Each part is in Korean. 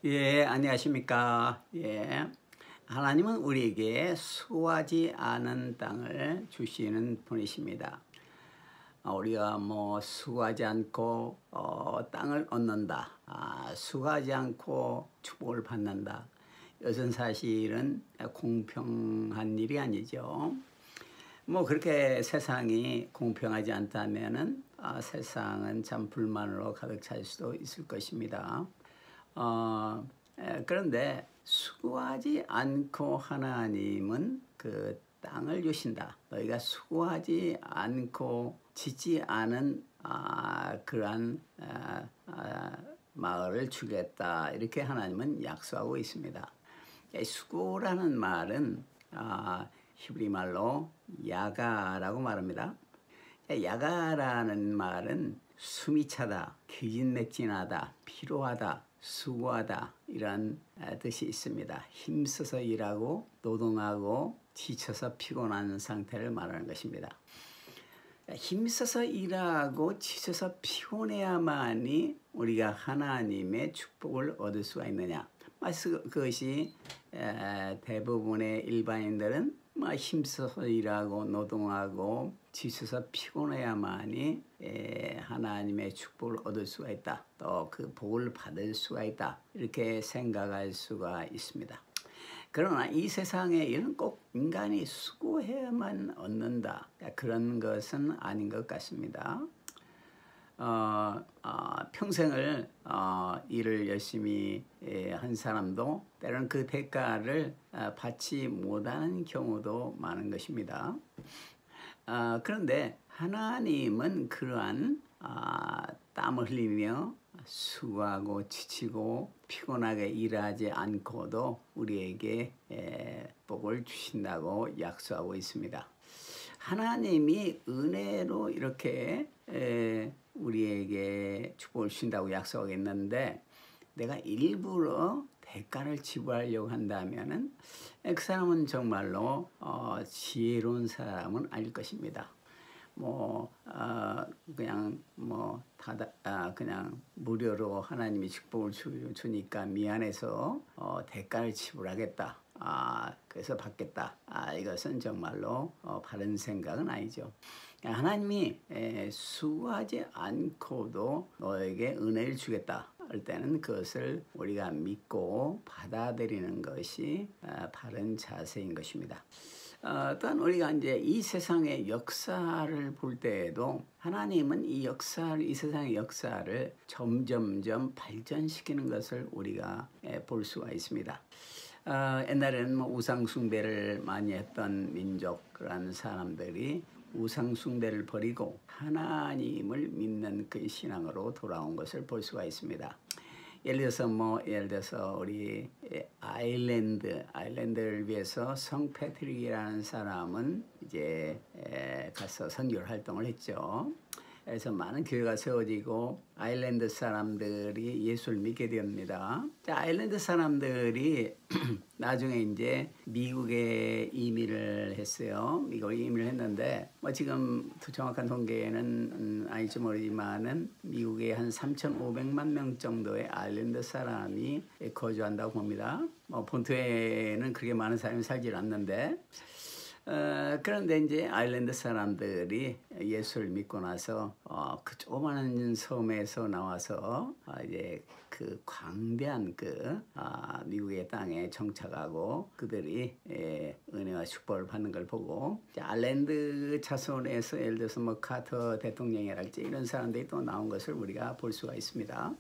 예, 안녕하십니까. 예. 하나님은 우리에게 수고하지 않은 땅을 주시는 분이십니다. 우리가 수고하지 않고 땅을 얻는다. 수고하지 않고 축복을 받는다. 이것은 사실은 공평한 일이 아니죠. 그렇게 세상이 공평하지 않다면은 세상은 참 불만으로 가득 찰 수도 있을 것입니다. 그런데 수고하지 않고 하나님은 그 땅을 주신다. 너희가 수고하지 않고 짓지 않은 그러한 마을을 주겠다. 이렇게 하나님은 약속하고 있습니다. 수고라는 말은 히브리 말로 야가라고 말합니다. 야가라는 말은 숨이 차다, 기진맥진하다, 피로하다, 수고하다 이런 뜻이 있습니다. 힘써서 일하고 노동하고 지쳐서 피곤한 상태를 말하는 것입니다. 힘써서 일하고 지쳐서 피곤해야만이 우리가 하나님의 축복을 얻을 수가 있느냐. 그것이 대부분의 일반인들은 힘써서 일하고 노동하고 지쳐서 피곤해야만이 하나님의 축복을 얻을 수가 있다. 또 그 복을 받을 수가 있다. 이렇게 생각할 수가 있습니다. 그러나 이 세상에 이런 꼭 인간이 수고해야만 얻는다. 그런 것은 아닌 것 같습니다. 평생을 일을 열심히 한 사람도 때로는 그 대가를 받지 못하는 경우도 많은 것입니다. 그런데 하나님은 그러한 땀을 흘리며 수고하고 지치고 피곤하게 일하지 않고도 우리에게 복을 주신다고 약속하고 있습니다. 하나님이 은혜로 이렇게 우리에게 축복을 주신다고 약속하겠는데 내가 일부러 대가를 지불하려고 한다면은 그 사람은 정말로 지혜로운 사람은 아닐 것입니다. 그냥 무료로 하나님이 축복을 주니까 미안해서 대가를 지불하겠다. 그래서 받겠다. 이것은 정말로 바른 생각은 아니죠. 하나님이 수고하지 않고도 너에게 은혜를 주겠다 할 때는 그것을 우리가 믿고 받아들이는 것이 바른 자세인 것입니다. 또한 우리가 이제 이 세상의 역사를 볼 때에도 하나님은 이 세상의 역사를 점점점 발전시키는 것을 우리가 볼 수가 있습니다. 옛날에는 우상 숭배를 많이 했던 민족이라는 사람들이 우상 숭배를 버리고 하나님을 믿는 그 신앙으로 돌아온 것을 볼 수가 있습니다. 예를 들어서 우리 아일랜드를 위해서 성 패트릭이라는 사람은 이제 가서 선교 활동을 했죠. 그래서 많은 교회가 세워지고 아일랜드 사람들이 예수를 믿게 됩니다. 아일랜드 사람들이 나중에 이제 미국에 이민을 했어요. 미국에 이민을 했는데 지금 정확한 통계는 아닐지 모르지만은 미국에 한 3,500만 명 정도의 아일랜드 사람이 거주한다고 봅니다. 본토에는 그렇게 많은 사람이 살지 않는데 그런데 이제 아일랜드 사람들이 예수를 믿고 나서 그 조그마한 섬에서 나와서 이제 그 광대한 미국의 땅에 정착하고 그들이 은혜와 축복을 받는 걸 보고 아일랜드 자손에서 예를 들어서 카터 대통령이랄지 이런 사람들이 또 나온 것을 우리가 볼 수가 있습니다.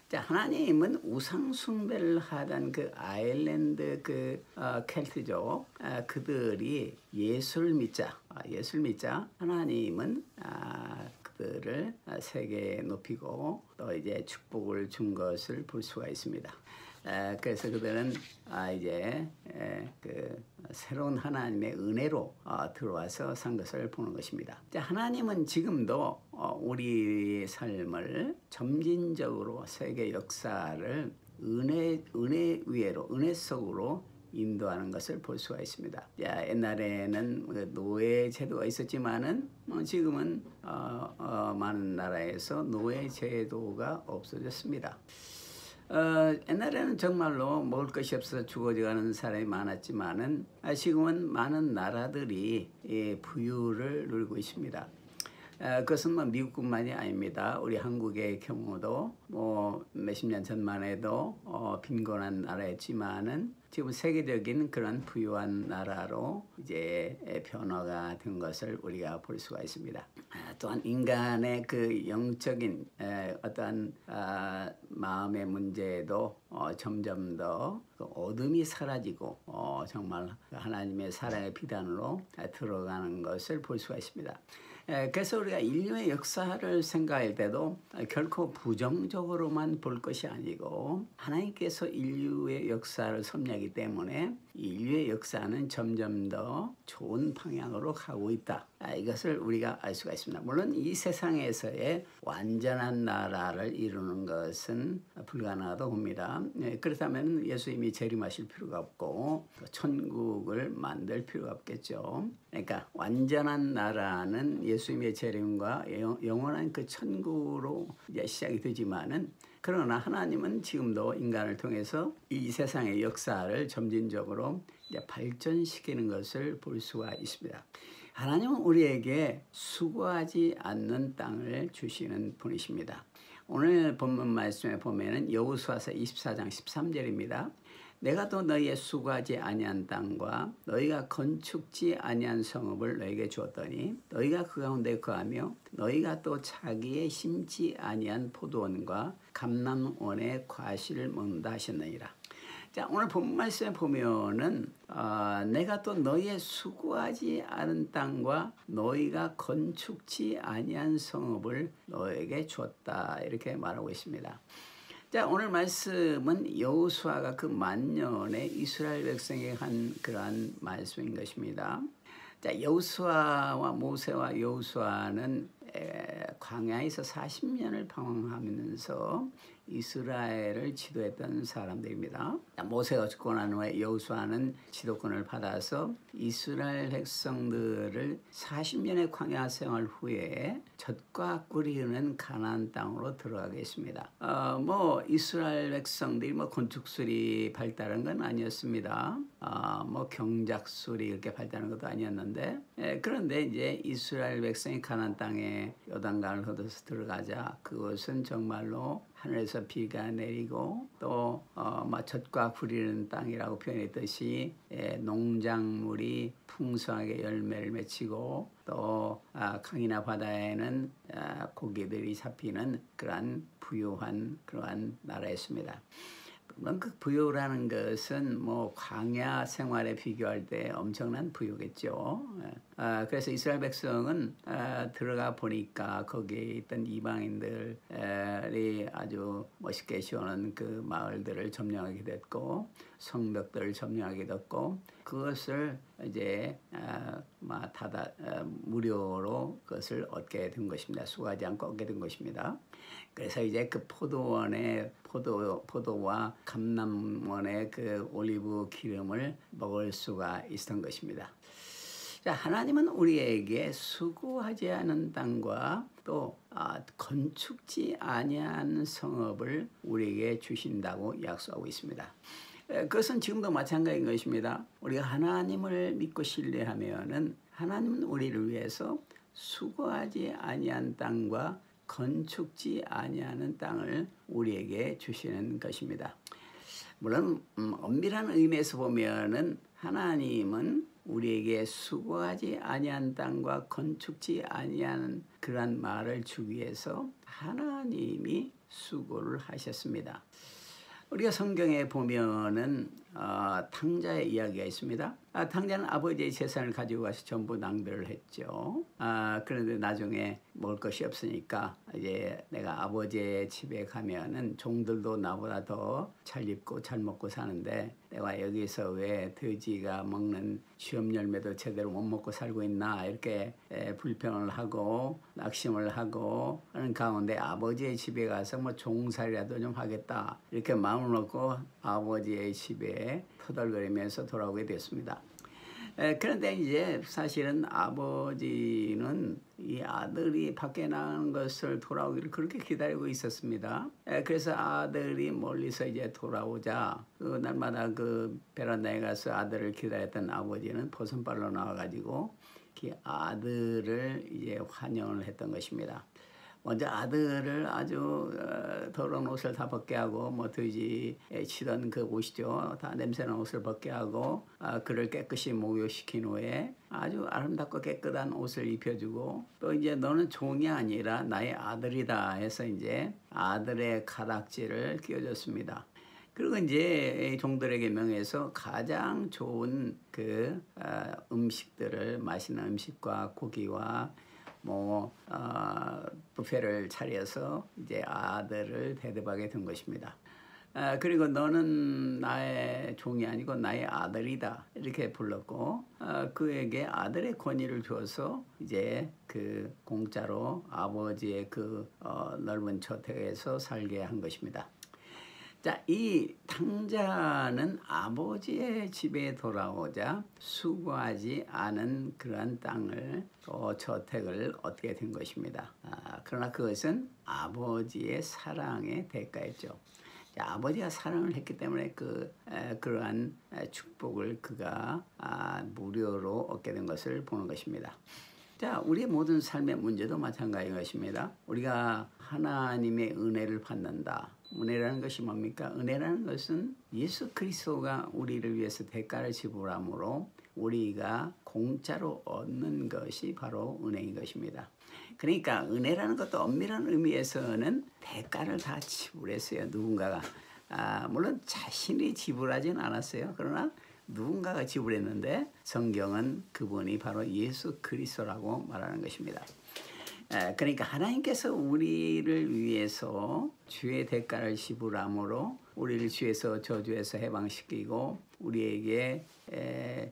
하나님은 우상 숭배를 하던 그 아일랜드 켈트족 그들이 예수를 믿자 하나님은 그들을 세계에 높이고 또 이제 축복을 준 것을 볼 수가 있습니다. 그래서 그들은 이제 새로운 하나님의 은혜로 들어와서 산 것을 보는 것입니다. 하나님은 지금도 우리 삶을 점진적으로 세계 역사를 은혜 위에로 은혜 속으로 인도하는 것을 볼 수가 있습니다. 옛날에는 노예 제도가 있었지만은 지금은 많은 나라에서 노예 제도가 없어졌습니다. 옛날에는 정말로 먹을 것이 없어서 죽어가는 사람이 많았지만은 지금은 많은 나라들이 부유를 누리고 있습니다. 그것은 뭐 미국뿐만이 아닙니다. 우리 한국의 경우도 뭐 몇십 년 전만 해도 빈곤한 나라였지만은 지금 세계적인 그런 부유한 나라로 이제 변화가 된 것을 우리가 볼 수가 있습니다. 또한 인간의 그 영적인 어떠한 마음의 문제도 점점 더 어둠이 사라지고 정말 하나님의 사랑의 비단으로 들어가는 것을 볼 수가 있습니다. 그래서 우리가 인류의 역사를 생각할 때도 결코 부정적으로만 볼 것이 아니고 하나님께서 인류의 역사를 섭리하기 때문에 인류의 역사는 점점 더 좋은 방향으로 가고 있다. 이것을 우리가 알 수가 있습니다. 물론 이 세상에서의 완전한 나라를 이루는 것은 불가능하다고 봅니다. 그렇다면 예수님이 재림하실 필요가 없고 천국을 만들 필요가 없겠죠. 그러니까 완전한 나라는 예수님의 재림과 영원한 그 천국으로 이제 시작이 되지만은 그러나 하나님은 지금도 인간을 통해서 이 세상의 역사를 점진적으로 이제 발전시키는 것을 볼 수가 있습니다. 하나님은 우리에게 수고하지 않는 땅을 주시는 분이십니다. 오늘 본문 말씀에 보면은 여호수아서 24장 13절입니다. 내가 또 너희의 수고하지 아니한 땅과 너희가 건축지 아니한 성읍을 너희에게 주었더니 너희가 그 가운데 거하며 너희가 또 자기의 심지 아니한 포도원과 감람원의 과실을 먹는다 하셨느니라. 자, 오늘 본문 말씀에 보면은 내가 또 너희의 수고하지 않은 땅과 너희가 건축지 아니한 성읍을 너희에게 주었다 이렇게 말하고 있습니다. 자, 오늘 말씀은 여호수아가 그 만년에 이스라엘 백성에게 한 그러한 말씀인 것입니다. 자, 여호수아와 모세와 여호수아는 광야에서 40년을 방황하면서 이스라엘을 지도했던 사람들입니다. 모세가 죽고 난 후에 여호수아는 지도권을 받아서 이스라엘 백성들을 40년의 광야 생활 후에 젖과 꿀이 흐르는 가나안 땅으로 들어가게 했습니다. 뭐 이스라엘 백성들이 뭐 건축술이 발달한 건 아니었습니다. 뭐 경작술이 이렇게 발달한 것도 아니었는데 그런데 이제 이스라엘 백성이 가나안 땅에 요단강을 건너서 들어가자 그것은 정말로 하늘에서 비가 내리고 또 젖과 꿀이는 땅이라고 표현했듯이 농작물이 풍성하게 열매를 맺히고 또 강이나 바다에는 고기들이 잡히는 그러한 부유한 그러한 나라였습니다. 물론 그 부유라는 것은 뭐 광야 생활에 비교할 때 엄청난 부유겠죠. 그래서 이스라엘 백성은 들어가 보니까 거기에 있던 이방인들이 아주 멋있게 지어놓은 그 마을들을 점령하게 됐고 성벽들을 점령하게 됐고 그것을 이제 무료로 그것을 얻게 된 것입니다. 수고하지 않고 얻게 된 것입니다. 그래서 이제 그 포도원의 포도와 감람원의 그 올리브 기름을 먹을 수가 있었던 것입니다. 자, 하나님은 우리에게 수고하지 않은 땅과 또 건축지 아니한 성읍을 우리에게 주신다고 약속하고 있습니다. 그것은 지금도 마찬가지인 것입니다. 우리가 하나님을 믿고 신뢰하면은 하나님은 우리를 위해서 수고하지 아니한 땅과 건축지 아니하는 땅을 우리에게 주시는 것입니다. 물론 엄밀한 의미에서 보면은 하나님은 우리에게 수고하지 아니한 땅과 건축지 아니하는 그러한 말을 주기 위해서 하나님이 수고를 하셨습니다. 우리가 성경에 보면은 탕자의 이야기가 있습니다. 탕자는 아버지의 재산을 가지고 가서 전부 낭비를 했죠. 그런데 나중에 먹을 것이 없으니까 이제 내가 아버지의 집에 가면은 종들도 나보다 더 잘 입고 잘 먹고 사는데 내가 여기서 왜 돼지가 먹는 쥐엄 열매도 제대로 못 먹고 살고 있나 이렇게 불평을 하고 낙심을 하고 하는 가운데 아버지의 집에 가서 뭐 종살이라도 좀 하겠다 이렇게 마음을 먹고 아버지의 집에 터덜거리면서 돌아오게 됐습니다. 그런데 이제 사실은 아버지는 이 아들이 밖에 나가는 것을 돌아오기를 그렇게 기다리고 있었습니다. 그래서 아들이 멀리서 이제 돌아오자 그 날마다 그 베란다에 가서 아들을 기다렸던 아버지는 버선발로 나와가지고 그 아들을 이제 환영을 했던 것입니다. 먼저 아들을 아주 더러운 옷을 다 벗게 하고 뭐 돼지 치던 그 옷이죠. 다 냄새나는 옷을 벗게 하고 그를 깨끗이 목욕시킨 후에 아주 아름답고 깨끗한 옷을 입혀주고 또 이제 너는 종이 아니라 나의 아들이다 해서 이제 아들의 가락지를 끼워줬습니다. 그리고 이제 종들에게 명해서 가장 좋은 그 음식들을 맛있는 음식과 고기와 뷔페를 차려서 이제 아들을 대접하게 된 것입니다. 그리고 너는 나의 종이 아니고 나의 아들이다 이렇게 불렀고 그에게 아들의 권위를 주어서 이제 그 공짜로 아버지의 그 넓은 저택에서 살게 한 것입니다. 자, 이 탕자는 아버지의 집에 돌아오자 수고하지 않은 그러한 땅을 저택을 얻게 된 것입니다. 그러나 그것은 아버지의 사랑의 대가였죠. 자, 아버지가 사랑을 했기 때문에 그러한 축복을 그가 무료로 얻게 된 것을 보는 것입니다. 자, 우리의 모든 삶의 문제도 마찬가지인 것입니다. 우리가 하나님의 은혜를 받는다. 은혜라는 것이 뭡니까? 은혜라는 것은 예수 그리스도가 우리를 위해서 대가를 지불함으로 우리가 공짜로 얻는 것이 바로 은혜인 것입니다. 그러니까 은혜라는 것도 엄밀한 의미에서는 대가를 다 지불했어요. 누군가가. 물론 자신이 지불하지는 않았어요. 그러나 누군가가 지불했는데 성경은 그분이 바로 예수 그리스도라고 말하는 것입니다. 그러니까 하나님께서 우리를 위해서 주의 대가를 지불함으로 우리를 죄에서 저주에서 해방시키고 우리에게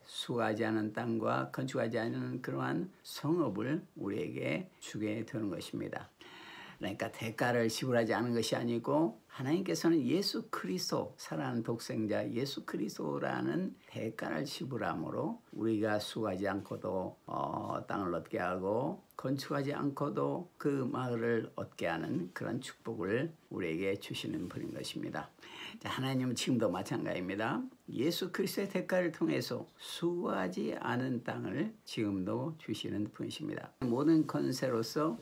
수고하지 않은 땅과 건축하지 않은 그러한 성읍을 우리에게 주게 되는 것입니다. 그러니까 대가를 지불하지 않은 것이 아니고 하나님께서는 예수 그리스도 살아나는 독생자 예수 그리스도라는 대가를 지불함으로 우리가 수고하지 않고도 땅을 얻게 하고 건축하지 않고도 그 마을을 얻게 하는 그런 축복을 우리에게 주시는 분인 것입니다. 자, 하나님은 지금도 마찬가지입니다. 예수 그리스도의 대가를 통해서 수고하지 않은 땅을 지금도 주시는 분이십니다. 모든 권세로서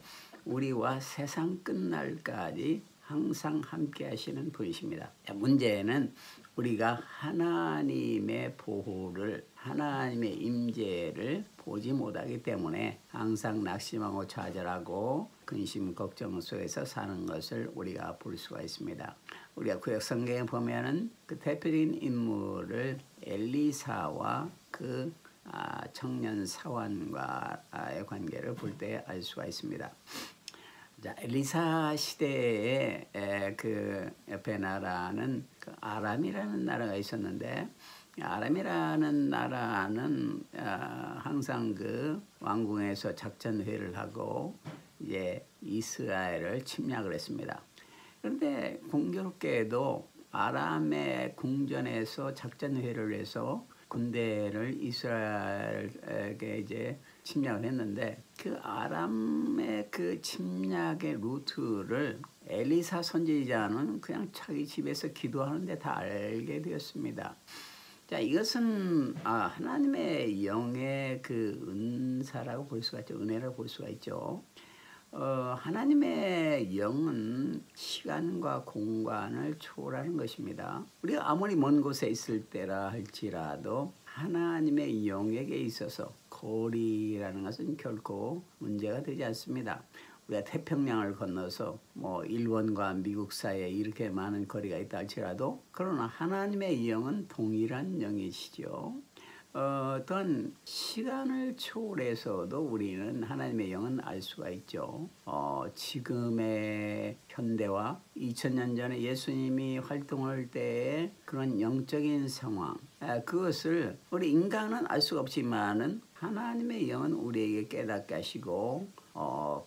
우리와 세상 끝날까지 항상 함께 하시는 분이십니다. 문제는 우리가 하나님의 보호를 하나님의 임재를 보지 못하기 때문에 항상 낙심하고 좌절하고 근심 걱정 속에서 사는 것을 우리가 볼 수가 있습니다. 우리가 구약 성경에 보면은 그 대표적인 인물을 엘리사와 그 청년 사환과의 관계를 볼 때 알 수가 있습니다. 자, 엘리사 시대에 그 옆에 나라는 그 아람이라는 나라가 있었는데 아람이라는 나라는 항상 그 왕궁에서 작전 회의를 하고 이제 이스라엘을 침략을 했습니다. 그런데 공교롭게도 아람의 궁전에서 작전 회의를 해서 군대를 이스라엘에게 이제 침략을 했는데 그 아람의 그 침략의 루트를 엘리사 선지자는 그냥 자기 집에서 기도하는데 다 알게 되었습니다. 자, 이것은 하나님의 영의 그 은사라고 볼 수가 있죠. 은혜라고 볼 수가 있죠. 하나님의 영은 시간과 공간을 초월하는 것입니다. 우리가 아무리 먼 곳에 있을 때라 할지라도 하나님의 영에게 있어서 거리라는 것은 결코 문제가 되지 않습니다. 우리가 태평양을 건너서 뭐 일본과 미국 사이에 이렇게 많은 거리가 있다 할지라도 그러나 하나님의 영은 동일한 영이시죠. 어떤 시간을 초월해서도 우리는 하나님의 영은 알 수가 있죠. 지금의 현대와 2000년 전에 예수님이 활동할 때의 그런 영적인 상황 그것을 우리 인간은 알 수가 없지만은 하나님의 영은 우리에게 깨닫게 하시고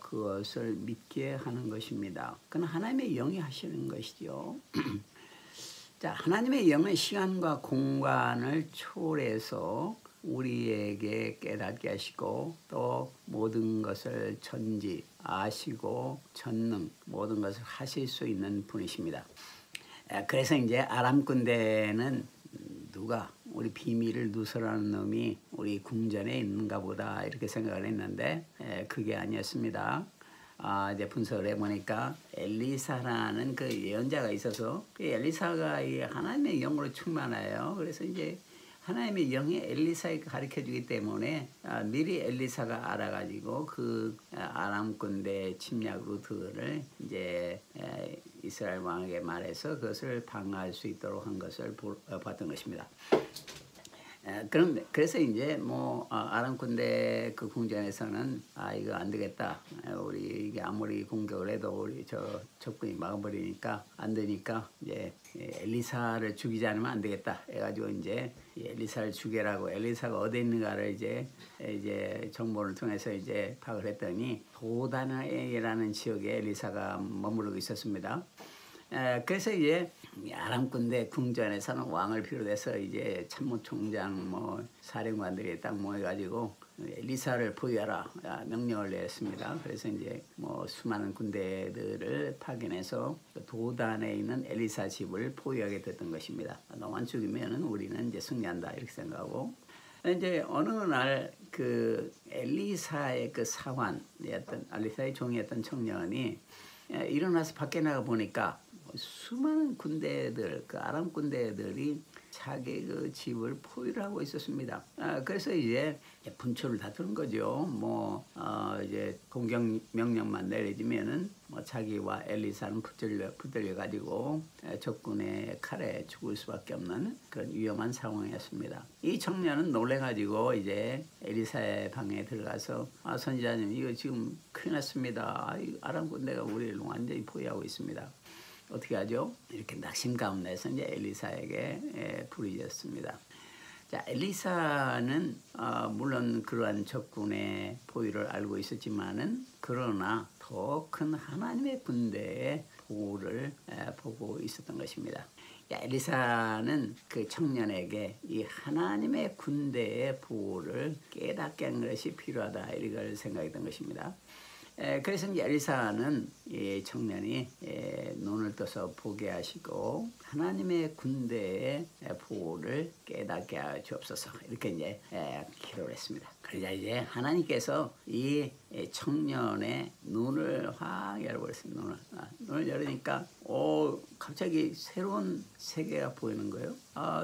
그것을 믿게 하는 것입니다. 그건 하나님의 영이 하시는 것이죠. 자, 하나님의 영은 시간과 공간을 초월해서 우리에게 깨닫게 하시고 또 모든 것을 전지 아시고 전능 모든 것을 하실 수 있는 분이십니다. 그래서 이제 아람 군대는 누가 우리 비밀을 누설하는 놈이 우리 궁전에 있는가 보다 이렇게 생각을 했는데 그게 아니었습니다. 이제 분석을 해보니까 엘리사라는 그 예언자가 있어서 그 엘리사가 이 하나님의 영으로 충만해요. 그래서 이제 하나님의 영이 엘리사에게 가르쳐주기 때문에 미리 엘리사가 알아가지고 그 아람 군대 침략 루트를 이제 이스라엘 왕에게 말해서 그것을 방어할 수 있도록 한 것을 봤던 것입니다. 그래서 이제 뭐 아람 군대 그 궁전에서는 이거 안 되겠다. 우리 이게 아무리 공격을 해도 우리 저 적군이 막아버리니까 안 되니까 이제 엘리사를 죽이지 않으면 안 되겠다. 해가지고 이제 엘리사를 죽이라고 엘리사가 어디 있는가를 이제 정보를 통해서 이제 파악을 했더니 도단이라는 지역에 엘리사가 머무르고 있었습니다. 그래서 이제 아람 군대 궁전에서는 왕을 비롯해서 이제 참모총장 뭐 사령관들이 딱 모여가지고 엘리사를 포위하라 명령을 내렸습니다. 그래서 이제 뭐 수많은 군대들을 파견해서 도단에 있는 엘리사 집을 포위하게 됐던 것입니다. 너만 죽이면은 우리는 이제 승리한다 이렇게 생각하고 이제 어느 날 그 엘리사의 그 사환이었던 엘리사의 종이었던 청년이 일어나서 밖에 나가 보니까 수많은 군대들, 그 아람 군대들이 자기 그 집을 포위를 하고 있었습니다. 그래서 이제 분초를 다투는 거죠. 뭐 이제 공격 명령만 내려지면은 뭐 자기와 엘리사는 붙들려 가지고 적군의 칼에 죽을 수밖에 없는 그런 위험한 상황이었습니다. 이 청년은 놀래 가지고 이제 엘리사의 방에 들어가서 선지자님 이거 지금 큰일 났습니다. 아람 군대가 우리를 완전히 포위하고 있습니다. 어떻게 하죠? 이렇게 낙심 가운데서 이제 엘리사에게 부르짖었습니다. 자, 엘리사는 물론 그러한 적군의 포위를 알고 있었지만은 그러나 더 큰 하나님의 군대의 보호를 보고 있었던 것입니다. 엘리사는 그 청년에게 이 하나님의 군대의 보호를 깨닫게 하는 것이 필요하다 이걸 생각했던 것입니다. 그래서 이제 엘리사는 이 청년이 눈을 떠서 보게 하시고 하나님의 군대의 보호를 깨닫게 하시옵소서 이렇게 이제 기도를 했습니다. 그러자 이제 하나님께서 이 청년의 눈을 확 열어버렸습니다. 눈을 열으니까 갑자기 새로운 세계가 보이는 거예요.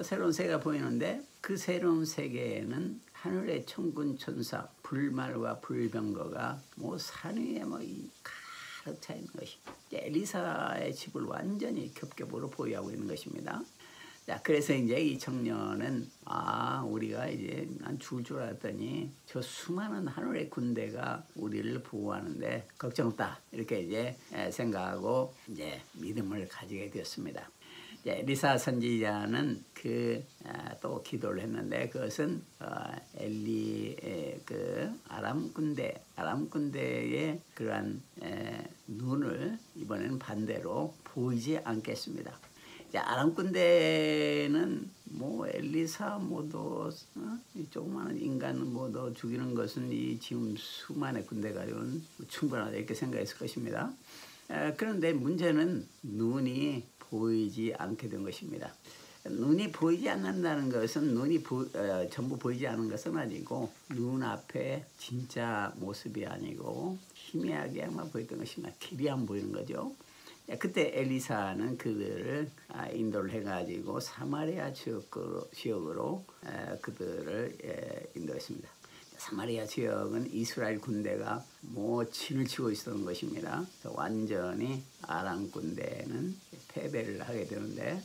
새로운 세계가 보이는데 그 새로운 세계에는 하늘의 천군 천사 불말과 불병거가 뭐 산 위에 뭐 가득 차 있는 것이 엘리사의 집을 완전히 겹겹으로 보유하고 있는 것입니다. 자, 그래서 이제 이 청년은 우리가 이제 난 죽을 줄 알았더니 저 수많은 하늘의 군대가 우리를 보호하는데 걱정 없다 이렇게 이제 생각하고 이제 믿음을 가지게 되었습니다. 엘리사 선지자는 또 기도를 했는데 그것은 그 아람 군대의 그러한 눈을 이번에는 반대로 보이지 않겠습니다. 아람 군대는 뭐 엘리사 모두 이 조그마한 인간 모두 죽이는 것은 이 지금 수많은 군대 가지고는 충분하다 이렇게 생각했을 것입니다. 그런데 문제는 눈이 보이지 않게 된 것입니다. 눈이 보이지 않는다는 것은 눈이 전부 보이지 않은 것은 아니고 눈앞에 진짜 모습이 아니고 희미하게만 보였던 것입니다. 길이 안 보이는 거죠. 그때 엘리사는 그들을 인도를 해가지고 사마리아 지역으로 그들을 인도했습니다. 사마리아 지역은 이스라엘 군대가 뭐 진을 치고 있었던 것입니다. 완전히 아람 군대는 패배를 하게 되는데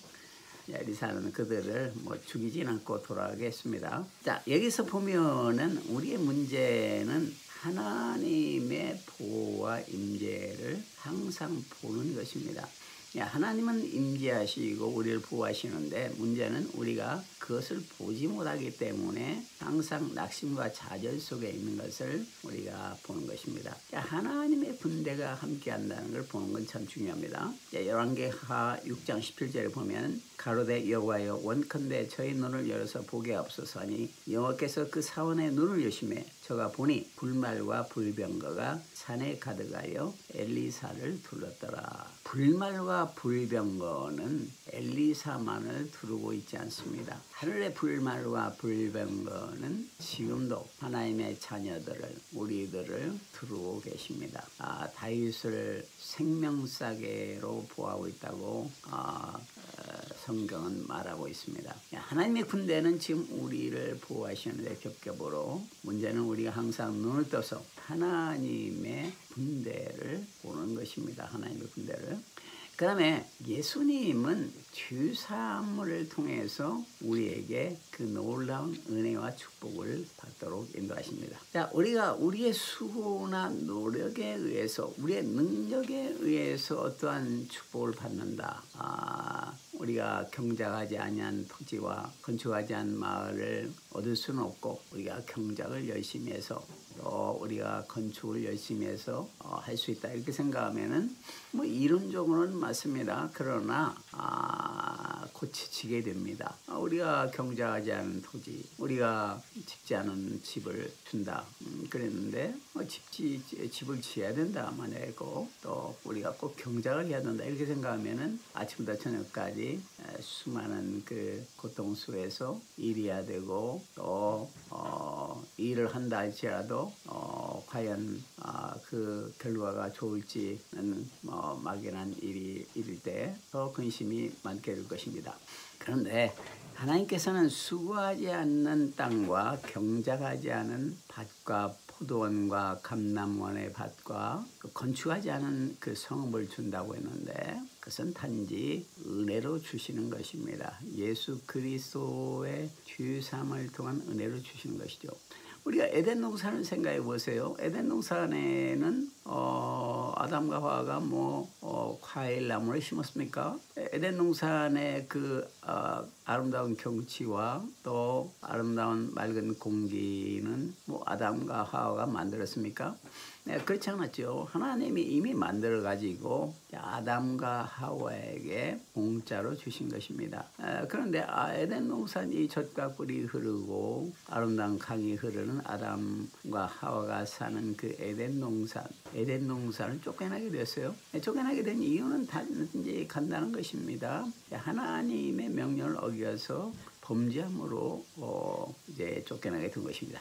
엘리사는 그들을 뭐 죽이진 않고 돌아가게 했습니다. 자, 여기서 보면은 우리의 문제는 하나님의 보호와 임재를 항상 보는 것입니다. 하나님은 임재하시고 우리를 보호하시는데 문제는 우리가 그것을 보지 못하기 때문에 항상 낙심과 좌절 속에 있는 것을 우리가 보는 것입니다. 하나님의 분대가 함께한다는 걸 보는 건 참 중요합니다. 열왕기하 6장 17절에 보면 가로되 여호와여 원컨대 저희 눈을 열어서 보게 하옵소서 하니 여호와께서 그 사원의 눈을 여심해 저가 보니 불말과 불병거가 산에 가득하여 엘리사를 둘렀더라. 불말과 불병거는 엘리사만을 두르고 있지 않습니다. 하늘의 불말과 불병거는 지금도 하나님의 자녀들을 우리들을 두르고 계십니다. 다윗을 생명사계로 보호하고 있다고 성경은 말하고 있습니다. 하나님의 군대는 지금 우리를 보호하시는데 겹겹으로 문제는 우리가 항상 눈을 떠서 하나님의 군대를 보는 것입니다. 하나님의 군대를. 그 다음에 예수님은 주사물을 통해서 우리에게 그 놀라운 은혜와 축복을 받도록 인도하십니다. 자, 우리가 우리의 수고나 노력에 의해서 우리의 능력에 의해서 어떠한 축복을 받는다. 우리가 경작하지 아니한 토지와 건축하지 않은 마을을 얻을 수는 없고 우리가 경작을 열심히 해서 또 우리가 건축을 열심히 해서 할 수 있다 이렇게 생각하면은 뭐 이론적으로는 맞습니다. 그러나 고치게 됩니다. 우리가 경작하지 않은 토지, 우리가 짓지 않은 집을 준다 그랬는데 집을 지어야 된다 만약이고 또 우리가 꼭 경작을 해야 된다 이렇게 생각하면은 아침부터 저녁까지 수많은 그 고통 속에서 일해야 되고 또 일을 한다 할지라도 과연 그 결과가 좋을지는 막연한 일일 때 더 근심이 많게 될 것입니다. 그런데 하나님께서는 수고하지 않는 땅과 경작하지 않은 밭과 포도원과 감람원의 밭과 건축하지 않은 그 성읍을 준다고 했는데 그것은 단지 은혜로 주시는 것입니다. 예수 그리스도의 주삼을 통한 은혜로 주시는 것이죠. 우리가 에덴 동산을 생각해 보세요. 에덴 동산에는 아담과 하와가 과일 나무를 심었습니까? 에덴 동산의 그 아름다운 경치와 또 아름다운 맑은 공기는 아담과 하와가 만들었습니까? 네, 그렇지 않았죠. 하나님이 이미 만들어 가지고 아담과 하와에게 공짜로 주신 것입니다. 그런데 에덴 동산이 젖과 꿀이 흐르고 아름다운 강이 흐르는 아담과 하와가 사는 그 에덴 동산을 쫓겨나게 됐어요. 쫓겨나게 된 이유는 단지 간단한 것입니다. 하나님의 명령을 어겨서 범죄함으로 이제 쫓겨나게 된 것입니다.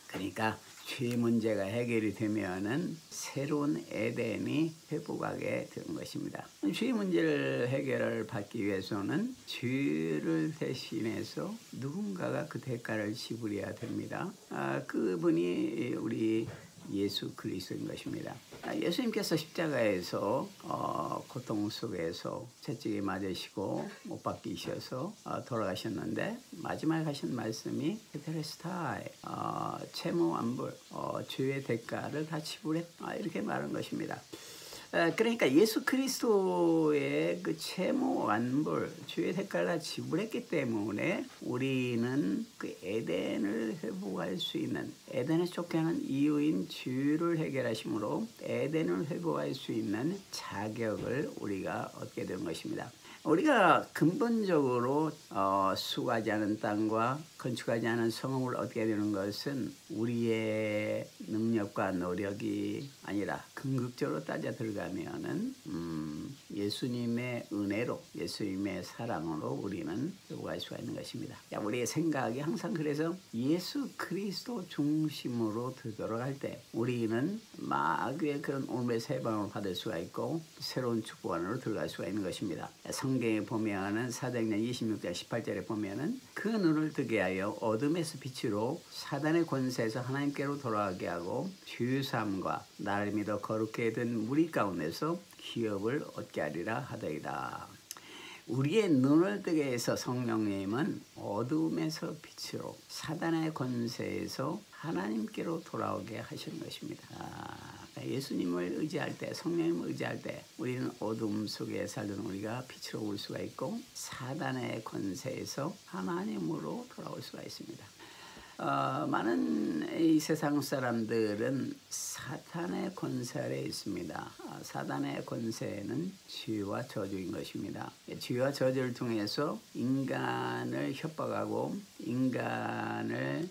그러니까 죄 문제가 해결이 되면은 새로운 에덴이 회복하게 되는 것입니다. 죄 문제를 해결을 받기 위해서는 죄를 대신해서 누군가가 그 대가를 지불해야 됩니다. 그분이 우리 예수 그리스도인 것입니다. 예수님께서 십자가에서 고통 속에서 채찍에 맞으시고 못 박히셔서 돌아가셨는데 마지막에 하신 말씀이 테텔레스타이 채무완불 죄의 대가를 다 지불했다 이렇게 말한 것입니다. 그러니까 예수 그리스도의 그 채무완불 죄의 대가를 다 지불했기 때문에 우리는 그 에덴을 회복할 수 있는 에덴에서 쫓겨난 이유인 죄를 해결하심으로 에덴을 회복할 수 있는 자격을 우리가 얻게 된 것입니다. 우리가 근본적으로 수고하지 않은 땅과 건축하지 않은 성읍을 얻게 되는 것은 우리의 능력과 노력이 아니라 궁극적으로 따져 들어가면은 예수님의 은혜로 예수님의 사랑으로 우리는 회복할 수가 있는 것입니다. 우리의 생각이 항상 그래서 예수 그리스도 중심으로 되돌아갈 때 우리는 마귀의 그런 올매의 해방을 받을 수가 있고 새로운 축복 안으로 들어갈 수가 있는 것입니다. 성경에 보면은 사도행전 26장 18절에 보면은 그 눈을 뜨게 하여 어둠에서 빛으로 사단의 권세에서 하나님께로 돌아가게 하고 죄사함과 나를 믿어 거룩게 된 무리 가운데서 기업을 얻게 하리라 하더이다. 우리의 눈을 뜨게 해서 성령님은 어둠에서 빛으로 사단의 권세에서 하나님께로 돌아오게 하시는 것입니다. 예수님을 의지할 때, 성령님을 의지할 때 우리는 어둠 속에 살던 우리가 빛으로 올 수가 있고 사단의 권세에서 하나님으로 돌아올 수가 있습니다. 많은 이 세상 사람들은 사탄의 권세 아래 있습니다. 사탄의 권세는 죄와 저주인 것입니다. 죄와 저주를 통해서 인간을 협박하고 인간을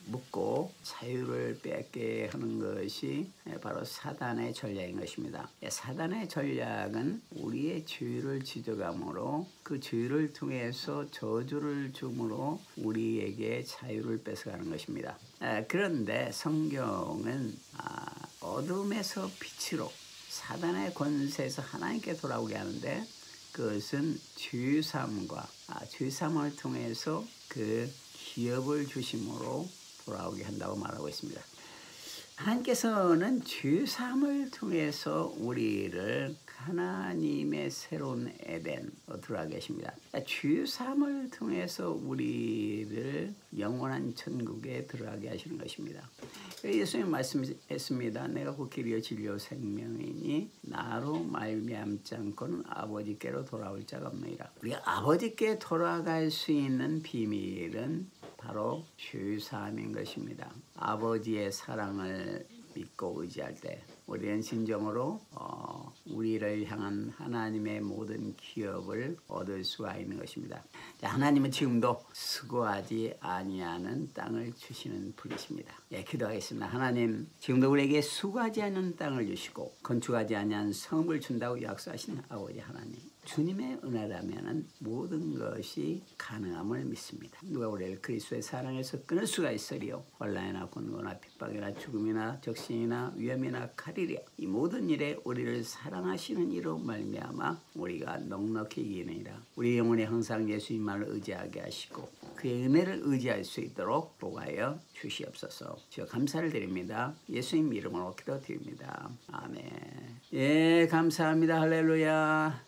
묶고 자유를 뺏게 하는 것이 바로 사단의 전략인 것입니다. 사단의 전략은 우리의 죄를 지적함으로 그 죄를 통해서 저주를 줌으로 우리에게 자유를 뺏어가는 것입니다. 그런데 성경은 어둠에서 빛으로 사단의 권세에서 하나님께 돌아오게 하는데 그것은 죄사함을 통해서 그 기업을 주심으로 돌아오게 한다고 말하고 있습니다. 하나님께서는 죄사함을 통해서 우리를 하나님의 새로운 에덴으로 들어가게 하십니다. 죄사함을 통해서 우리를 영원한 천국에 들어가게 하시는 것입니다. 예수님 말씀했습니다. 내가 곧 길이요 진리요 생명이니 나로 말미암지 않고는 아버지께로 돌아올 자가 없느니라. 우리가 아버지께 돌아갈 수 있는 비밀은 바로 죄사함인 것입니다. 아버지의 사랑을 믿고 의지할 때 우리는 진정으로 우리를 향한 하나님의 모든 기업을 얻을 수가 있는 것입니다. 하나님은 지금도 수고하지 아니하는 땅을 주시는 분이십니다. 기도하겠습니다. 하나님, 지금도 우리에게 수고하지 않는 땅을 주시고 건축하지 아니한 성을 준다고 약속하신 아버지 하나님, 주님의 은혜라면 모든 것이 가능함을 믿습니다. 누가 우리를 그리스도의 사랑에서 끊을 수가 있으리요? 혼란이나 곤고나 핍박이나 죽음이나 적신이나 위험이나 칼이랴. 이 모든 일에 우리를 사랑하시는 이로 말미암아 우리가 넉넉히 이기느니라. 우리 영혼이 항상 예수님만을 의지하게 하시고 그의 은혜를 의지할 수 있도록 복하여 주시옵소서. 주여 감사를 드립니다. 예수님 이름으로 기도드립니다. 아멘. 감사합니다. 할렐루야.